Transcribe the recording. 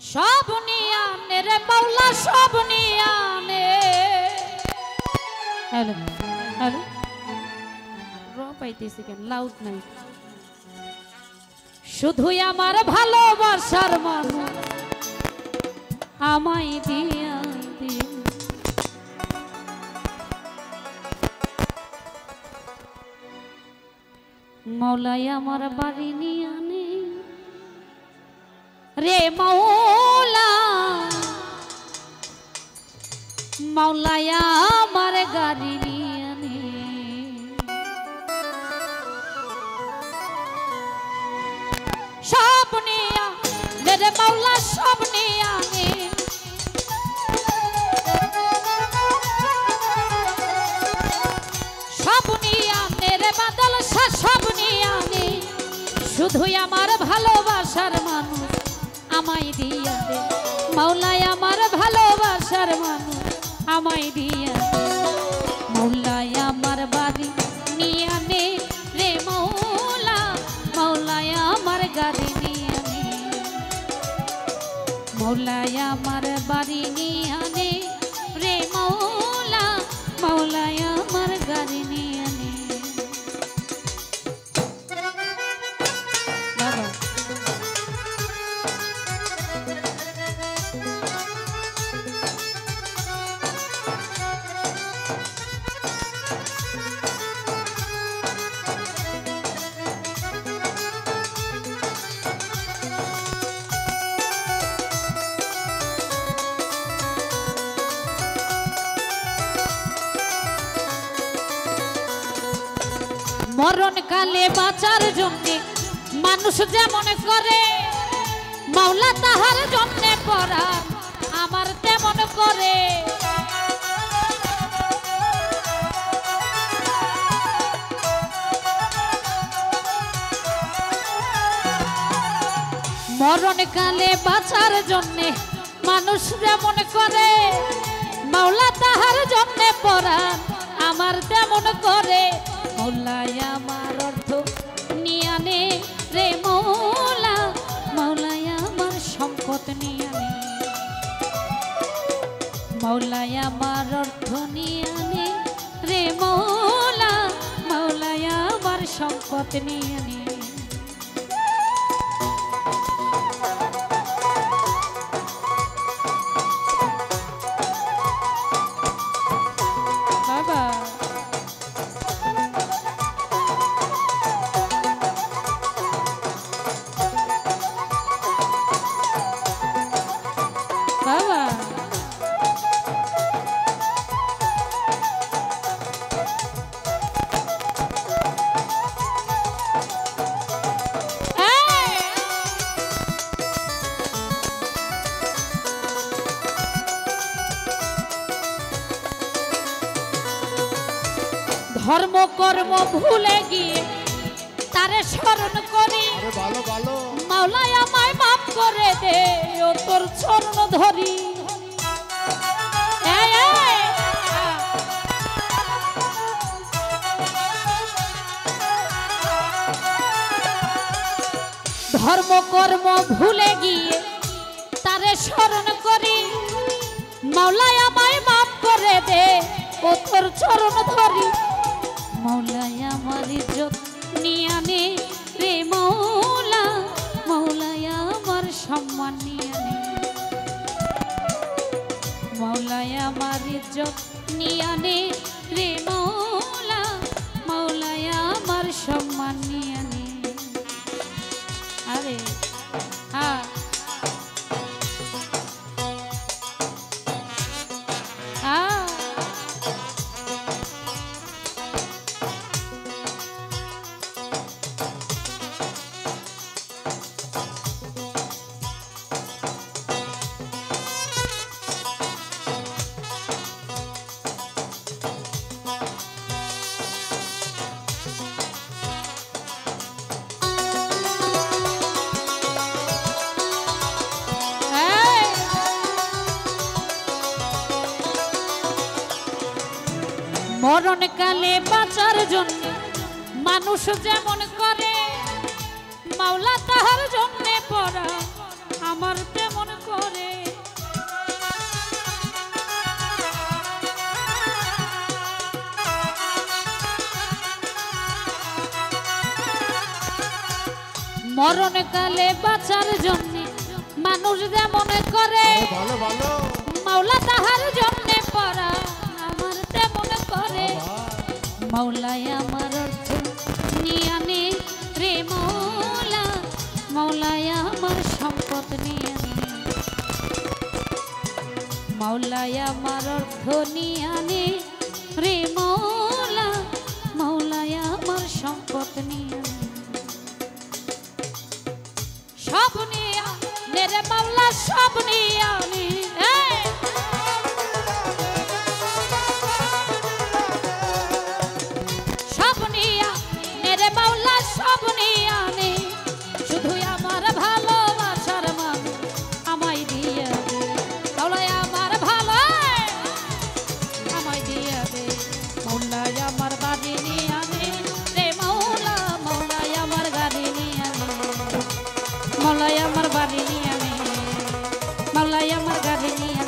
সব নিয়ানে রে মাওলা সব নিয়ানে। হ্যালো হ্যালো র পাইতেছি কেন লাউড নাই। শুধুই আমার ভালোবাসার মানুষ আমায় দিয়া দিন। মাওলাই আমার বাড়ি নিয়ানে রে মাওলা, মাওলাই আমার গাড়ি নিয়ানে। সব নিয়া রে মাওলা সব নিয়ানে। সব নিয়ানে রে বাদল সব নিয়ানে। শুধুই আমার ভালোবাসার মানুষ আমায় দিয়া দে মাওলাই আমার ভালোবাসার মানুষ আমায় দিয়া দে। মাওলাই আমার বাড়ি নিয়ানে রে মাওলা, মাওলাই আমার গাড়ি নিয়ানে। মাওলাই আমার বাড়ি নিয়ানে রে মাওলা, মাওলাই আমার গাড়ি নিয়ানে। মরণ কালে বাঁচার জন্য মানুষ যেমন করে মাওলা তাহার জন্য করা আমার তেমন করে। মরণ কালে বাঁচার জন্য মানুষ যেমন করে মাওলা তাহার জন্য করা আমার তেমন করে। মাওলাই আমার অর্থ নিয়ানে রে মাওলা, মাওলাই আমার সম্পদ নিয়ানে। মাওলাই আমার অর্থ নিয়ানে রে মাওলা, মাওলাই আমার সম্পদ নিয়ানে। বাবা বাবা ধর্ম কর্ম ভুলে গিয়ে তারে স্মরণ করি মাওলাই আমায় মাফ করে দে ও তোর চরণ ধরি। ধর্ম কর্ম ভুলে গিয়ে তারে স্মরণ করি মাওলাই আমায় মাফ করে দে ও তোর চরণ ধরি। মাওলাই আমার ইজ্জত নিয়ানে রে মাওলা, মাওলাই আমার সম্মান নিয়ানে। মাওলাই আমার ইজ্জত নিয়ানে রে মাওলা, মাওলাই আমার সম্মান নিয়ানে। আরে হ্যাঁ মরণ কালে বাঁচার জন্য মানুষ যেমন করে মাওলা তাহার জন্য পড়া আমার তেমন করে। মরণকালে বাঁচার জন্য মানুষ যেমন করে মাওলা তাহার জন্য পড়া আমার তেমন করে মাওলাই আমার অর্থ নিয়ে নে রে মাওলা মাওলাই আমার সম্পদ নিয়ে নে মাওলাই আমার অর্থ নিয়ে নে রে মাওলা মাওলাই আমার সম্পদ নিয়ে নে সব নিয়া নেরে মাওলা সব নিয়া নে সব নিয়া নেরে মাওলা সব নিয়া নে শুধু আমার ভালোবাসার মান আমায় দিয়ে দে মাওলা আমার ভালো আমায় দিয়ে দে মাওলা আমার বাড়ি নিয়া নে রে মাওলা মাওলা আমার গাড়ি নিয়া নে মাওলাই আমার বাড়ি নিয়ে আনে মাওলাই আমার গাড়ি নিয়ে